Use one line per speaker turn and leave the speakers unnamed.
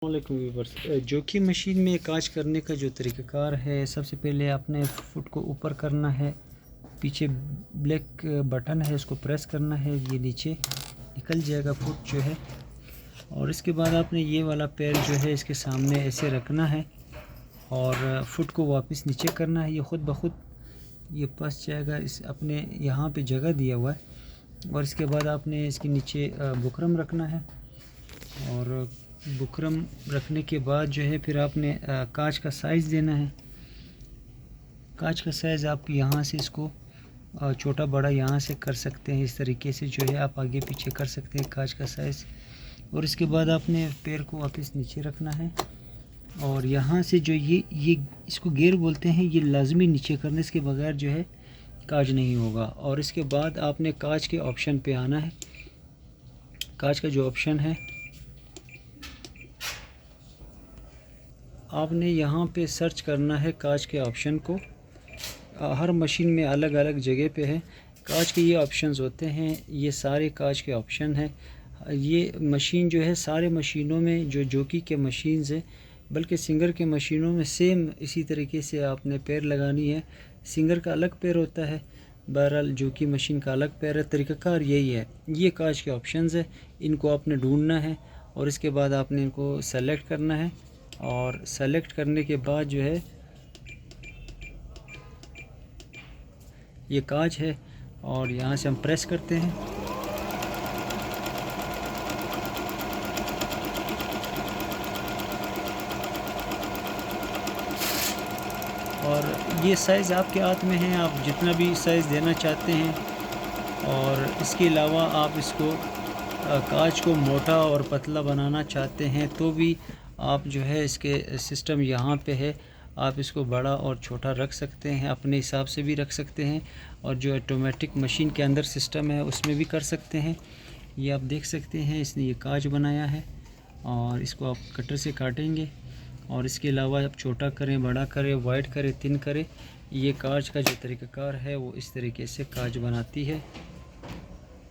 वालेकुम व्यूअर्स, जो कि मशीन में काज करने का जो तरीक़ाकार है, सबसे पहले आपने फुट को ऊपर करना है। पीछे ब्लैक बटन है, उसको प्रेस करना है, ये नीचे निकल जाएगा फुट जो है। और इसके बाद आपने ये वाला पैर जो है इसके सामने ऐसे रखना है और फुट को वापस नीचे करना है। ये ख़ुद ब खुद ये फंस जाएगा, इस अपने यहाँ पे जगह दिया हुआ है। और इसके बाद आपने इसके नीचे बुकरम रखना है और बुकरम रखने के बाद जो है फिर आपने कांच का साइज़ देना है। कांच का साइज़ आप यहाँ से इसको छोटा बड़ा यहाँ से कर सकते हैं। इस तरीके से जो है आप आगे पीछे कर सकते हैं कांच का साइज़। और इसके बाद आपने पैर को वापस नीचे रखना है और यहाँ से जो ये इसको गियर बोलते हैं, ये लाजमी नीचे करने, इसके बगैर जो है काज नहीं होगा। और इसके बाद आपने कांच के ऑप्शन पे आना है। कांच का जो ऑप्शन है आपने यहाँ पे सर्च करना है कांच के ऑप्शन को। हर मशीन में अलग अलग जगह पे है कांच के ये ऑप्शंस होते हैं। ये सारे कांच के ऑप्शन हैं। ये मशीन जो है सारे मशीनों में जो जोकी के मशीन्स है, बल्कि सिंगर के मशीनों में सेम इसी तरीके से आपने पैर लगानी है। सिंगर का अलग पैर होता है, बहरहाल जोकी मशीन का अलग पैर है। तरीक़ाकार यही है। ये कांच के ऑप्शंस है, इनको आपने ढूंढना है और इसके बाद आपने इनको सेलेक्ट करना है। और सेलेक्ट करने के बाद जो है ये कांच है और यहाँ से हम प्रेस करते हैं और ये साइज़ आपके हाथ में है, आप जितना भी साइज़ देना चाहते हैं। और इसके अलावा आप इसको कांच को मोटा और पतला बनाना चाहते हैं तो भी आप जो है इसके सिस्टम यहाँ पे है। आप इसको बड़ा और छोटा रख सकते हैं, अपने हिसाब से भी रख सकते हैं। और जो ऑटोमेटिक मशीन के अंदर सिस्टम है उसमें भी कर सकते हैं। ये आप देख सकते हैं, इसने ये कांच बनाया है और इसको आप कटर से काटेंगे। और इसके अलावा आप छोटा करें, बड़ा करें, वाइड करें, थिन करें, ये कांच का जो तरीक़ाकार है वो इस तरीके से कांच बनाती है।